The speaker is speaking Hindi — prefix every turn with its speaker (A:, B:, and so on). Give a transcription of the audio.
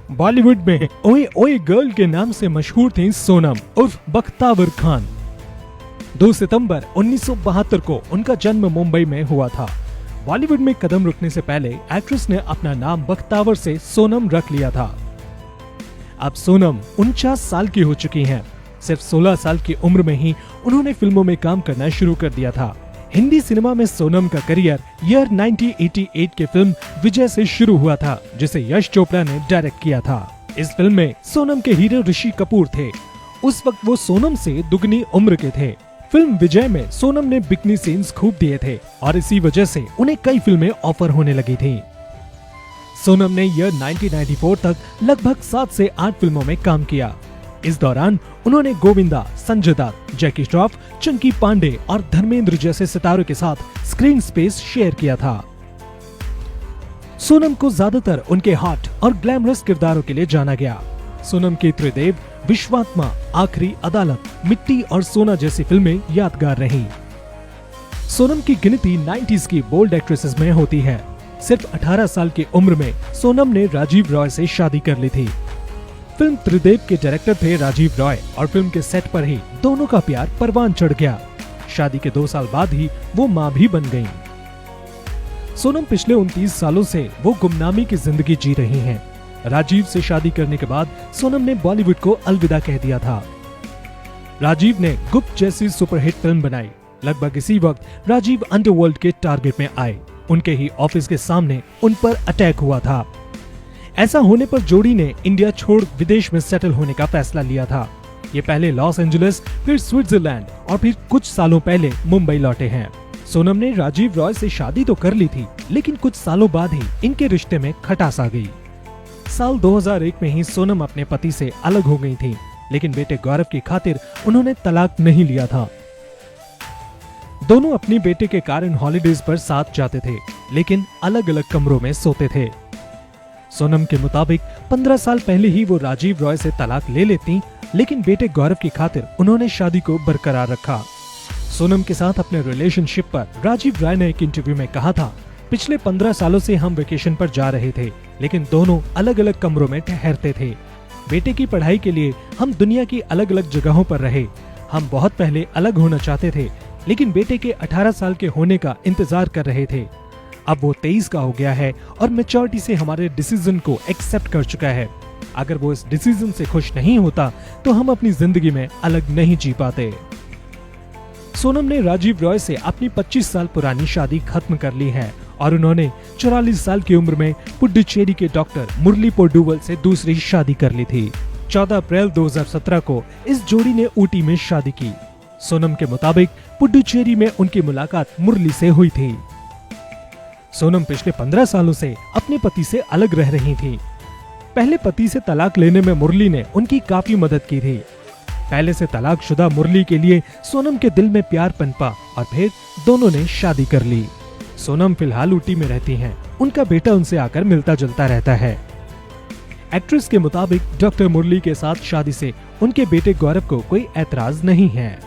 A: बॉलीवुड में ओए ओए गर्ल के नाम से मशहूर थी सोनम उर्फ बख्तावर खान। 2 सितंबर 1972 को उनका जन्म मुंबई में हुआ था। बॉलीवुड में कदम रखने से पहले एक्ट्रेस ने अपना नाम बख्तावर से सोनम रख लिया था। अब सोनम 49 साल की हो चुकी हैं। सिर्फ 16 साल की उम्र में ही उन्होंने फिल्मों में काम करना शुरू कर दिया था। हिंदी सिनेमा में सोनम का करियर ईयर 1988 के फिल्म विजय से शुरू हुआ था, जिसे यश चोपड़ा ने डायरेक्ट किया था। इस फिल्म में सोनम के हीरो ऋषि कपूर थे। उस वक्त वो सोनम से दुगनी उम्र के थे। फिल्म विजय में सोनम ने बिकनी सीन्स खूब दिए थे और इसी वजह से उन्हें कई फिल्में ऑफर होने लगी थी। सोनम ने ईयर 1994 तक लगभग 7 से 8 फिल्मों में काम किया। इस दौरान उन्होंने गोविंदा, संजय दत्त, जैकी श्रॉफ, चंकी पांडे और धर्मेंद्र जैसे सितारों के साथ स्क्रीन स्पेस शेयर किया था। सोनम को ज्यादातर उनके हॉट और ग्लैमरस किरदारों के लिए जाना गया। सोनम की त्रिदेव, विश्वात्मा, आखिरी अदालत, मिट्टी और सोना जैसी फिल्में यादगार रहीं। सोनम की गिनती 90s की बोल्ड एक्ट्रेसेस में होती है। सिर्फ 18 साल की उम्र में सोनम ने राजीव रॉय से शादी कर ली थी। फिल्म त्रिदेव के डायरेक्टर थे राजीव रॉय और फिल्म के सेट पर ही दोनों का प्यार परवान चढ़ गया। शादी के 2 साल बाद ही वो मां भी बन गईं। सोनम पिछले 29 सालों से वो गुमनामी की जिंदगी जी रही हैं। राजीव से शादी करने के बाद सोनम ने बॉलीवुड को अलविदा कह दिया था। राजीव ने गुप्त जैसी सुपरहिट फिल्म बनाई। लगभग इसी वक्त राजीव अंडरवर्ल्ड के टारगेट में आए। उनके ही ऑफिस के सामने उन पर अटैक हुआ था। ऐसा होने पर जोड़ी ने इंडिया छोड़ विदेश में सेटल होने का फैसला लिया था। ये पहले लॉस एंजलिस, फिर स्विट्जरलैंड और फिर कुछ सालों पहले मुंबई लौटे हैं। सोनम ने राजीव रॉय से शादी तो कर ली थी, लेकिन कुछ सालों बाद ही इनके रिश्ते में खटास आ गई। साल 2001 में ही सोनम अपने पति से अलग हो गई थी, लेकिन बेटे गौरव की खातिर उन्होंने तलाक नहीं लिया था। दोनों अपने बेटे के कारण हॉलिडेज पर साथ जाते थे, लेकिन अलग अलग कमरों में सोते थे। सोनम के मुताबिक 15 साल पहले ही वो राजीव रॉय से तलाक ले लेती, लेकिन बेटे गौरव की खातिर उन्होंने शादी को बरकरार रखा। सोनम के साथ अपने रिलेशनशिप पर राजीव रॉय ने एक इंटरव्यू में कहा था, पिछले 15 सालों से हम वेकेशन पर जा रहे थे, लेकिन दोनों अलग अलग कमरों में ठहरते थे। बेटे की पढ़ाई के लिए हम दुनिया की अलग अलग जगहों पर रहे। हम बहुत पहले अलग होना चाहते थे, लेकिन बेटे के 18 साल के होने का इंतजार कर रहे थे। अब वो 23 का हो गया है और मैच्योरिटी से हमारे डिसीजन को एक्सेप्ट कर चुका है। अगर वो इस डिसीजन से खुश नहीं होता तो हम अपनी जिंदगी में अलग नहीं जी पाते। सोनम ने राजीव रॉय से अपनी 25 साल पुरानी शादी खत्म कर ली है और उन्होंने 44 साल की उम्र में पुडुचेरी के डॉक्टर मुरली पोडुवल से दूसरी शादी कर ली थी। 14 अप्रैल 2017 को इस जोड़ी ने ऊटी में शादी की। सोनम के मुताबिक पुडुचेरी में उनकी मुलाकात मुरली से हुई थी। सोनम पिछले 15 सालों से अपने पति से अलग रह रही थी। पहले पति से तलाक लेने में मुरली ने उनकी काफी मदद की थी। पहले से तलाकशुदा मुरली के लिए सोनम के दिल में प्यार पनपा और फिर दोनों ने शादी कर ली। सोनम फिलहाल ऊटी में रहती हैं। उनका बेटा उनसे आकर मिलता जुलता रहता है। एक्ट्रेस के मुताबिक डॉक्टर मुरली के साथ शादी से उनके बेटे गौरव को कोई ऐतराज नहीं है।